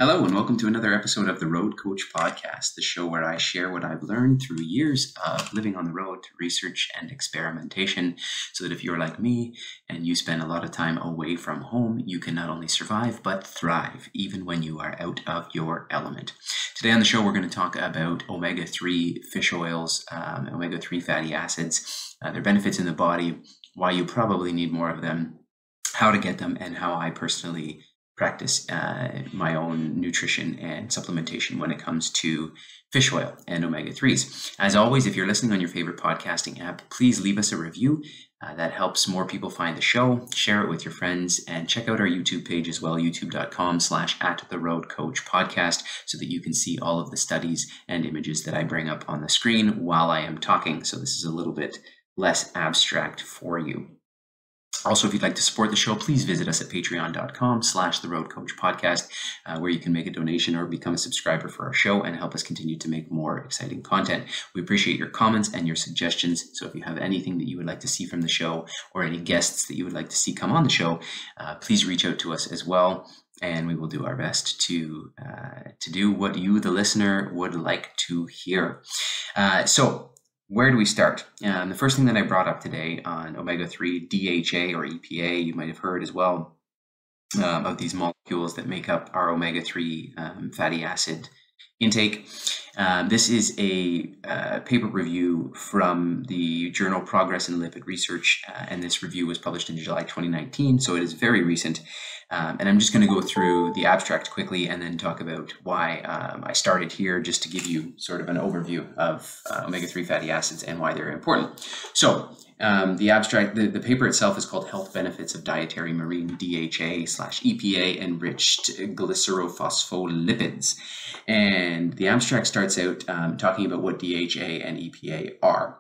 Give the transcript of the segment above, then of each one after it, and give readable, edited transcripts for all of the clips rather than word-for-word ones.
Hello, and welcome to another episode of the Road Coach Podcast, the show where I share what I've learned through years of living on the road, research, and experimentation, so that if you're like me and you spend a lot of time away from home, you can not only survive, but thrive, even when you are out of your element. Today on the show, we're going to talk about omega-3 fish oils, omega-3 fatty acids, their benefits in the body, why you probably need more of them, how to get them, and how I personally practice my own nutrition and supplementation when it comes to fish oil and omega-3s. As always, if you're listening on your favorite podcasting app, please leave us a review. That helps more people find the show. Share it with your friends and check out our YouTube page as well, youtube.com/@theroadcoachpodcast, so that you can see all of the studies and images that I bring up on the screen while I am talking. So this is a little bit less abstract for you. Also, if you'd like to support the show, please visit us at patreon.com/theroadcoachpodcast, where you can make a donation or become a subscriber for our show and help us continue to make more exciting content. We appreciate your comments and your suggestions. So if you have anything that you would like to see from the show or any guests that you would like to see come on the show, please reach out to us as well. And we will do our best to do what you, the listener, would like to hear. Where do we start? The first thing that I brought up today on omega-3, DHA or EPA, you might have heard as well of these molecules that make up our omega-3 fatty acid intake. This is a paper review from the journal Progress in Lipid Research, and this review was published in July 2019, so it is very recent. And I'm just going to go through the abstract quickly and then talk about why I started here, just to give you sort of an overview of omega-3 fatty acids and why they're important. So the abstract, the paper itself is called Health Benefits of Dietary Marine DHA/EPA Enriched Glycerophospholipids. And the abstract starts out talking about what DHA and EPA are.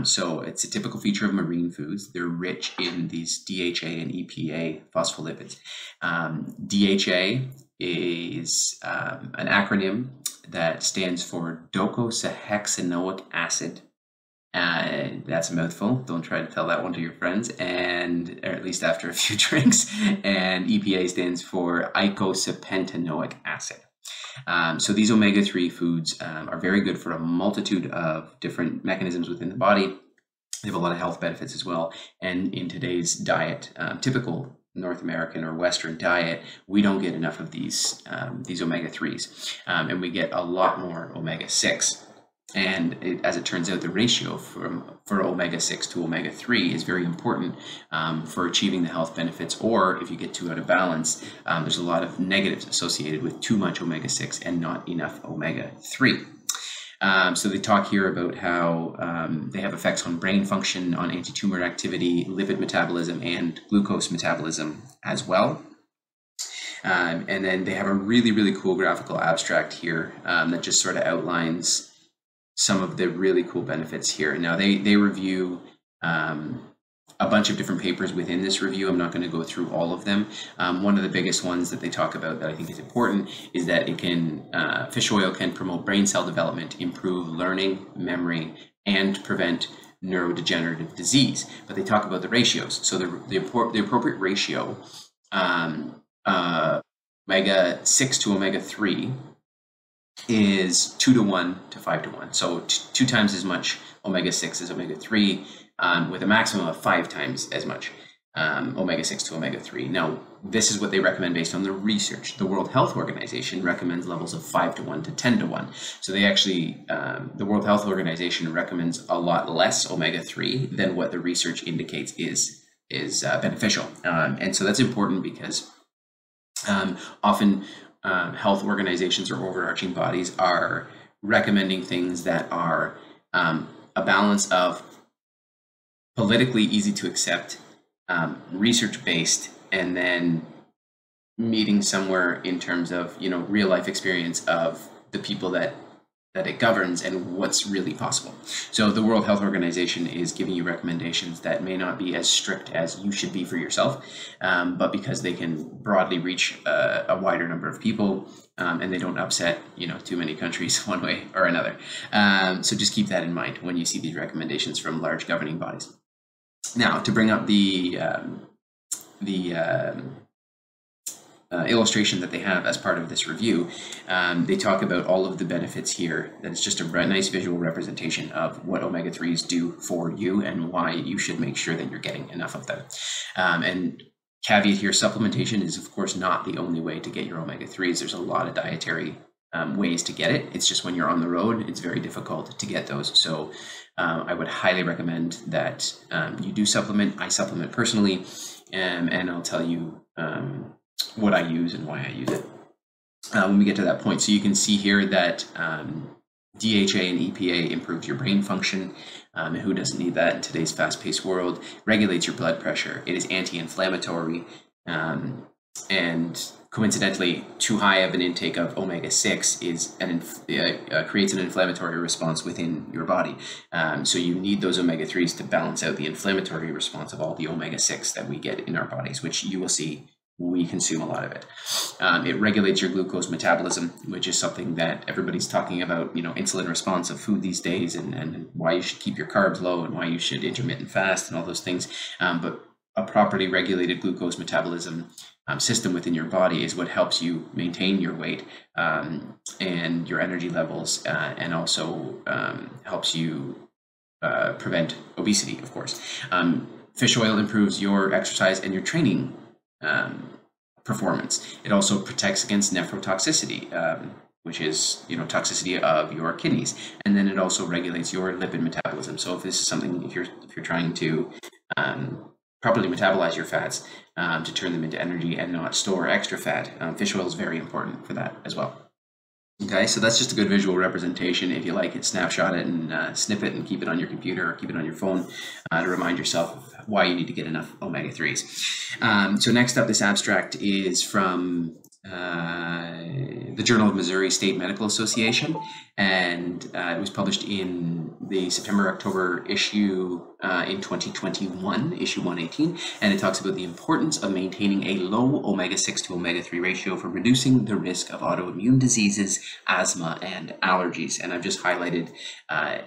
So it's a typical feature of marine foods. They're rich in these DHA and EPA phospholipids. DHA is an acronym that stands for docosahexaenoic acid. That's a mouthful. Don't try to tell that one to your friends, or at least after a few drinks. And EPA stands for eicosapentaenoic acid. So these omega-3 foods are very good for a multitude of different mechanisms within the body. They have a lot of health benefits as well. And in today's diet, typical North American or Western diet, we don't get enough of these omega-3s, and we get a lot more omega-6. And as it turns out, the ratio for omega-6 to omega-3 is very important for achieving the health benefits, or if you get too out of balance, there's a lot of negatives associated with too much omega-6 and not enough omega-3. So they talk here about how they have effects on brain function, on anti-tumor activity, lipid metabolism, and glucose metabolism as well. And then they have a really, really cool graphical abstract here that just sort of outlines some of the really cool benefits here. Now they review a bunch of different papers within this review. I'm not going to go through all of them. One of the biggest ones that they talk about that I think is important is that fish oil can promote brain cell development, improve learning, memory, and prevent neurodegenerative disease. But they talk about the ratios. So the appropriate ratio, omega-6 to omega-3, is 2:1 to 5:1. So 2 times as much omega-6 as omega-3, with a maximum of 5 times as much omega-6 to omega-3. Now, this is what they recommend based on the research. The World Health Organization recommends levels of 5:1 to 10:1. So they actually, the World Health Organization recommends a lot less omega-3 than what the research indicates is beneficial. And so that's important because often health organizations or overarching bodies are recommending things that are a balance of politically easy to accept, research-based, and then meeting somewhere in terms of, real life experience of the people that it governs and what's really possible. So the World Health Organization is giving you recommendations that may not be as strict as you should be for yourself, but because they can broadly reach a wider number of people, and they don't upset, too many countries one way or another. So just keep that in mind when you see these recommendations from large governing bodies. Now, to bring up the illustration that they have as part of this review, they talk about all of the benefits here. That it's just a nice visual representation of what omega-3s do for you and why you should make sure that you're getting enough of them. And caveat here, supplementation is of course not the only way to get your omega-3s. There's a lot of dietary ways to get it. It's just when you're on the road, it's very difficult to get those. So I would highly recommend that you do supplement. I supplement personally, and I'll tell you what I use and why I use it when we get to that point. So you can see here that DHA and EPA improves your brain function. Who doesn't need that in today's fast-paced world? Regulates your blood pressure. It is anti-inflammatory. And coincidentally, too high of an intake of omega-6 is creates an inflammatory response within your body. So you need those omega-3s to balance out the inflammatory response of all the omega-6 that we get in our bodies, which you will see we consume a lot of it. It regulates your glucose metabolism, which is something that everybody's talking about, insulin response of food these days, and why you should keep your carbs low and why you should intermittent fast and all those things. But a properly regulated glucose metabolism system within your body is what helps you maintain your weight and your energy levels, and also helps you prevent obesity, of course. Fish oil improves your exercise and your training performance. It also protects against nephrotoxicity, which is toxicity of your kidneys, and then it also regulates your lipid metabolism. So if this is something, if you're trying to properly metabolize your fats to turn them into energy and not store extra fat, fish oil is very important for that as well. Okay, so that's just a good visual representation. If you like it, snapshot it and snip it and keep it on your computer or keep it on your phone to remind yourself of why you need to get enough omega-3s. So next up, this abstract is from the Journal of Missouri State Medical Association, and it was published in the September-October issue in 2021, issue 118, and it talks about the importance of maintaining a low omega-6 to omega-3 ratio for reducing the risk of autoimmune diseases, asthma, and allergies. And I've just highlighted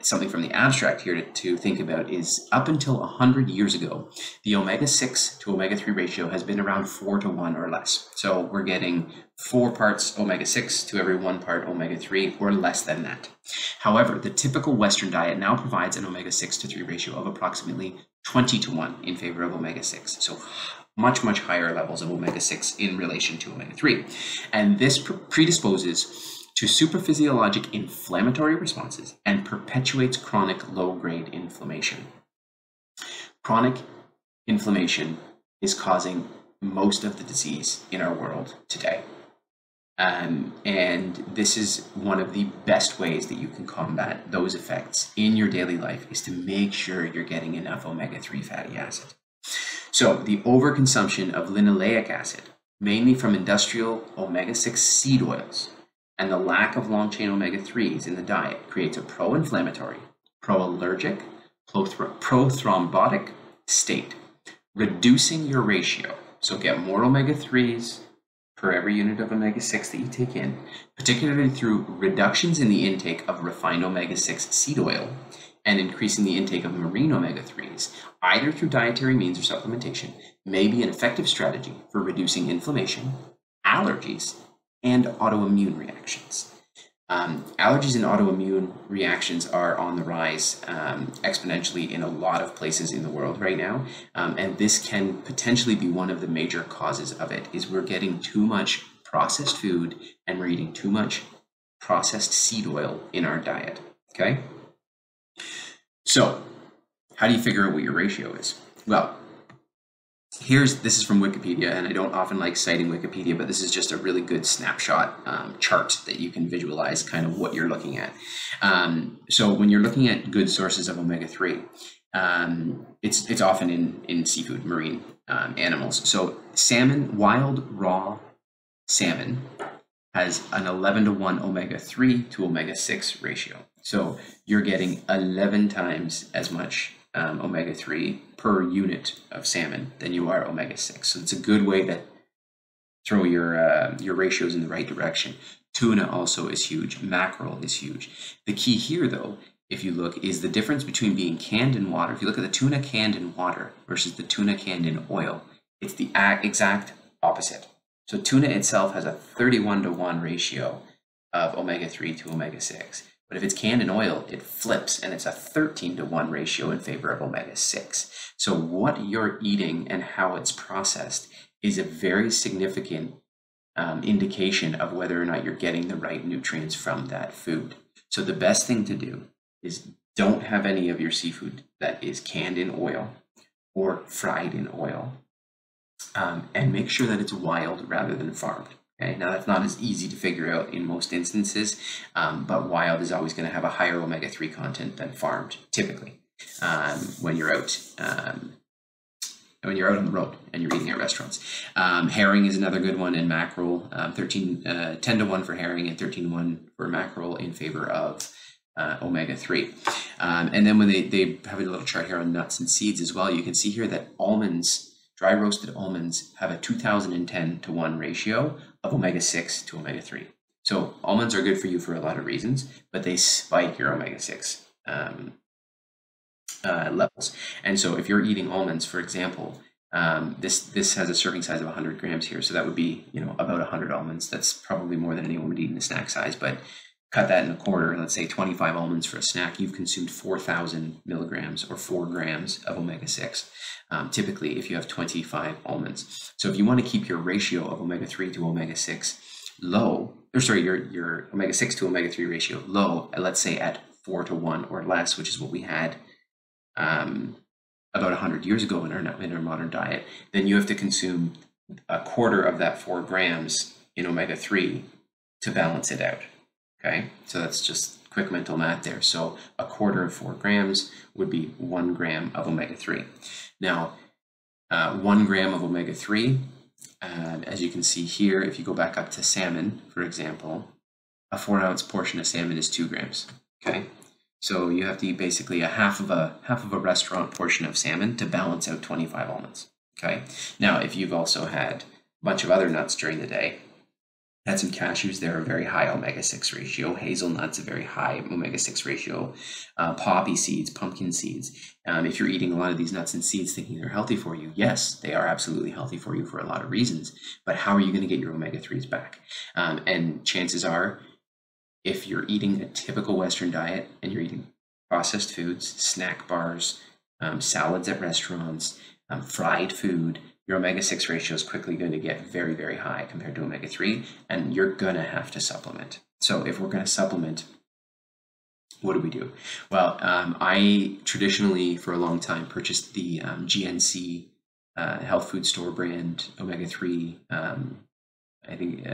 something from the abstract here to think about is up until 100 years ago, the omega-6 to omega-3 ratio has been around 4-to-1 or less. So we're getting 4 parts omega-6 to every 1 part omega-3 or less than that. However, the typical Western diet now provides an omega-6 to 3 ratio of approximately 20-to-1 in favor of omega-6. So much, much higher levels of omega-6 in relation to omega-3. And this predisposes to supraphysiologic inflammatory responses and perpetuates chronic low-grade inflammation. Chronic inflammation is causing most of the disease in our world today. And this is one of the best ways that you can combat those effects in your daily life, is to make sure you're getting enough omega-3 fatty acid. So the overconsumption of linoleic acid, mainly from industrial omega-6 seed oils, and the lack of long-chain omega-3s in the diet creates a pro-inflammatory, pro-allergic, pro-thrombotic state, reducing your ratio. So get more omega-3s per every unit of omega-6 that you take in, particularly through reductions in the intake of refined omega-6 seed oil and increasing the intake of marine omega-3s, either through dietary means or supplementation, may be an effective strategy for reducing inflammation, allergies, and autoimmune reactions. Allergies and autoimmune reactions are on the rise exponentially in a lot of places in the world right now, and this can potentially be one of the major causes of it. Is we're getting too much processed food and we're eating too much processed seed oil in our diet. Okay, so how do you figure out what your ratio is? Well, this is from Wikipedia, and I don't often like citing Wikipedia, but this is just a really good snapshot chart that you can visualize kind of what you're looking at. So when you're looking at good sources of omega-3, it's often in seafood, marine animals. So salmon, wild raw salmon, has an 11-to-1 omega-3 to omega-6 ratio. So you're getting 11 times as much omega-3 per unit of salmon than you are omega-6. So it's a good way to throw your ratios in the right direction. Tuna also is huge. Mackerel is huge. The key here, though, if you look, is the difference between being canned in water. If you look at the tuna canned in water versus the tuna canned in oil, it's the exact opposite. So tuna itself has a 31-to-1 ratio of omega-3 to omega-6. But if it's canned in oil, it flips and it's a 13-to-1 ratio in favor of omega-6. So what you're eating and how it's processed is a very significant indication of whether or not you're getting the right nutrients from that food. So the best thing to do is don't have any of your seafood that is canned in oil or fried in oil, and make sure that it's wild rather than farmed. Okay, now that's not as easy to figure out in most instances, but wild is always going to have a higher omega-3 content than farmed, typically, when you're out on the road and you're eating at restaurants. Herring is another good one, and mackerel, 10-to-1 for herring and 13-to-1 for mackerel in favor of omega-3. And then when they have a little chart here on nuts and seeds as well, you can see here that almonds, dry roasted almonds, have a 2010-to-1 ratio of omega-6 to omega-3. So almonds are good for you for a lot of reasons, but they spike your omega-6 levels. And so if you're eating almonds, for example, this has a serving size of 100 grams here. So that would be, about 100 almonds. That's probably more than anyone would eat in a snack size, but cut that in a quarter, let's say 25 almonds for a snack, you've consumed 4,000 milligrams or 4 grams of omega-6, typically if you have 25 almonds. So if you want to keep your ratio of omega-3 to omega-6 low, your omega-6 to omega-3 ratio low, let's say at 4-to-1 or less, which is what we had about 100 years ago in our modern diet, then you have to consume a quarter of that 4 grams in omega-3 to balance it out. Okay, so that's just quick mental math there. So a quarter of 4 grams would be 1 gram of omega-3. Now, 1 gram of omega-3, as you can see here, if you go back up to salmon, for example, a 4-ounce portion of salmon is 2 grams. Okay, so you have to eat basically a half of a restaurant portion of salmon to balance out 25 almonds. Okay, now if you've also had a bunch of other nuts during the day, had some cashews, they're a very high omega-6 ratio. Hazelnuts, a very high omega-6 ratio. Poppy seeds, pumpkin seeds. If you're eating a lot of these nuts and seeds thinking they're healthy for you, yes, they are absolutely healthy for you for a lot of reasons. But how are you going to get your omega-3s back? And chances are, if you're eating a typical Western diet and you're eating processed foods, snack bars, salads at restaurants, fried food, your omega-6 ratio is quickly going to get very, very high compared to omega-3, and you're going to have to supplement. So if we're going to supplement, what do? Well, I traditionally, for a long time, purchased the GNC health food store brand omega-3, I think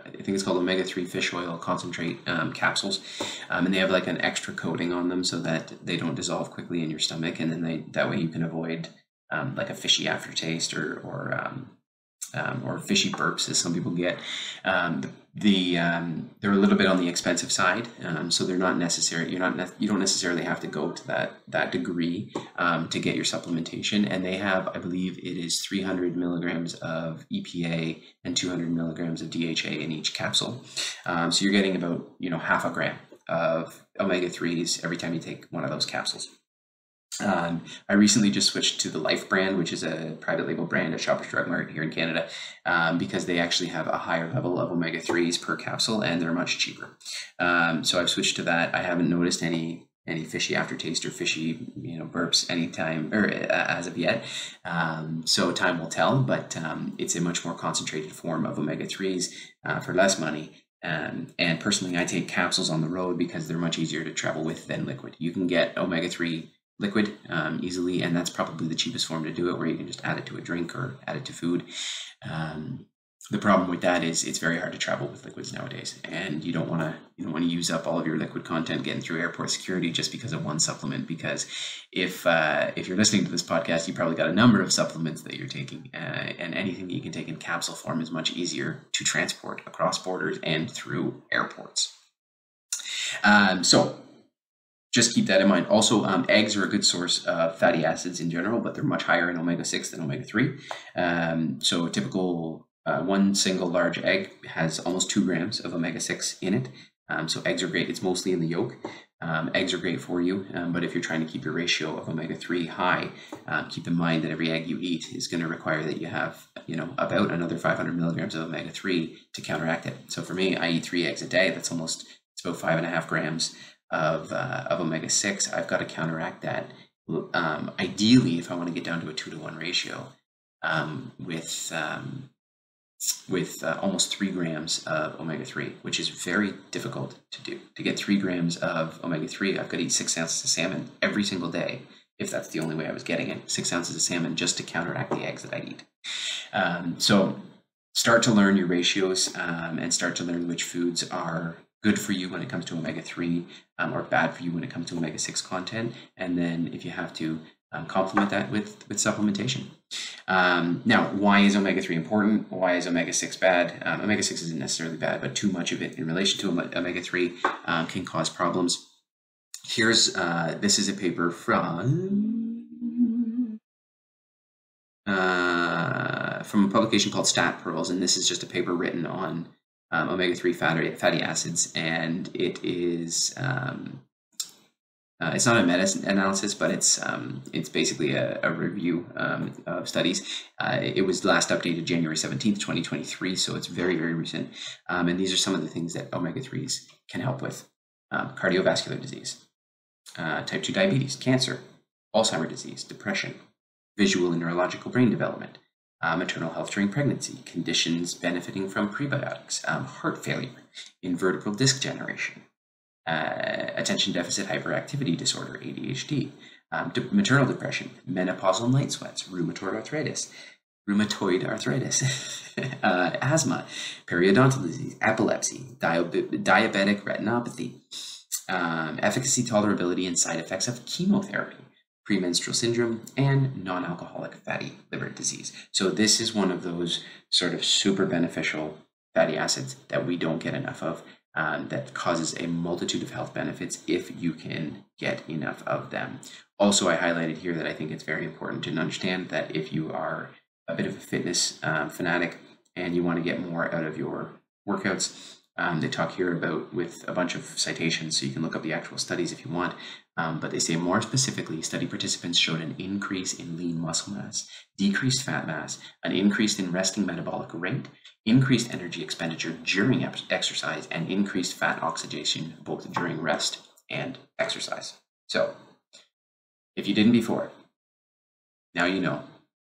it's called omega-3 fish oil concentrate capsules, and they have like an extra coating on them so that they don't dissolve quickly in your stomach, and then that way you can avoid like a fishy aftertaste or fishy burps, as some people get. They're a little bit on the expensive side, so they're not necessary. You don't necessarily have to go to that degree to get your supplementation. And they have, I believe, it is 300 milligrams of EPA and 200 milligrams of DHA in each capsule. So you're getting about half a gram of omega-3s every time you take one of those capsules. I recently just switched to the Life brand, which is a private label brand at Shoppers Drug Mart here in Canada, because they actually have a higher level of omega-3s per capsule and they're much cheaper. So I've switched to that. I haven't noticed any fishy aftertaste or fishy burps anytime or as of yet. So time will tell, but it's a much more concentrated form of omega-3s for less money. And personally, I take capsules on the road because they're much easier to travel with than liquid. You can get omega-3 liquid easily, and that's probably the cheapest form to do it, where you can just add it to a drink or add it to food. The problem with that is it's very hard to travel with liquids nowadays, and you don't want to use up all of your liquid content getting through airport security just because of one supplement. Because if you're listening to this podcast, you probably got a number of supplements that you're taking, and anything that you can take in capsule form is much easier to transport across borders and through airports. So just keep that in mind. Also, eggs are a good source of fatty acids in general, but they're much higher in omega-6 than omega-3. So a typical one single large egg has almost 2 grams of omega-6 in it. So eggs are great. It's mostly in the yolk. Eggs are great for you, but if you're trying to keep your ratio of omega-3 high, keep in mind that every egg you eat is going to require that you have, about another 500 milligrams of omega-3 to counteract it. So for me, I eat 3 eggs a day. It's about 5.5 grams of omega-6. I've got to counteract that. Ideally, if I want to get down to a 2-to-1 ratio, with almost 3 grams of omega-3, which is very difficult to do. To get 3 grams of omega-3, I've got to eat 6 ounces of salmon every single day, if that's the only way I was getting it, 6 ounces of salmon just to counteract the eggs that I eat. So start to learn your ratios and start to learn which foods are good for you when it comes to omega-3 or bad for you when it comes to omega-6 content. And then if you have to, complement that with supplementation. Now, why is omega-3 important? Why is omega-6 bad? Omega-6 isn't necessarily bad, but too much of it in relation to omega-3 can cause problems. This is a paper from a publication called Stat Pearls, and this is just a paper written on omega-3 fatty acids, and it is it's not a meta-analysis, but it's basically a review of studies. It was last updated January 17th, 2023, so it's very, very recent. And these are some of the things that omega-3s can help with. Cardiovascular disease, type 2 diabetes, cancer, Alzheimer's disease, depression, visual and neurological brain development, maternal health during pregnancy, conditions benefiting from prebiotics, heart failure, invertebral disc degeneration, attention deficit hyperactivity disorder, ADHD, maternal depression, menopausal night sweats, rheumatoid arthritis, asthma, periodontal disease, epilepsy, diabetic retinopathy, efficacy, tolerability, and side effects of chemotherapy, premenstrual syndrome, and non-alcoholic fatty liver disease. So this is one of those sort of super beneficial fatty acids that we don't get enough of. That causes a multitude of health benefits if you can get enough of them. Also, I highlighted here that I think it's very important to understand that if you are a bit of a fitness fanatic and you want to get more out of your workouts, they talk here about with a bunch of citations, so you can look up the actual studies if you want, but they say more specifically, study participants showed an increase in lean muscle mass, decreased fat mass, an increase in resting metabolic rate, increased energy expenditure during exercise, and increased fat oxidation both during rest and exercise. So if you didn't before, now you know,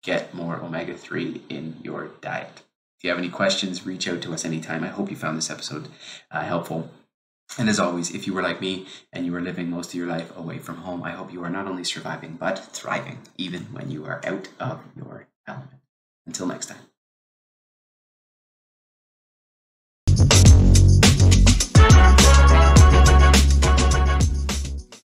get more omega-3 in your diet. If you have any questions, reach out to us anytime. I hope you found this episode helpful. And as always, if you were like me and you were living most of your life away from home, I hope you are not only surviving, but thriving, even when you are out of your element. Until next time.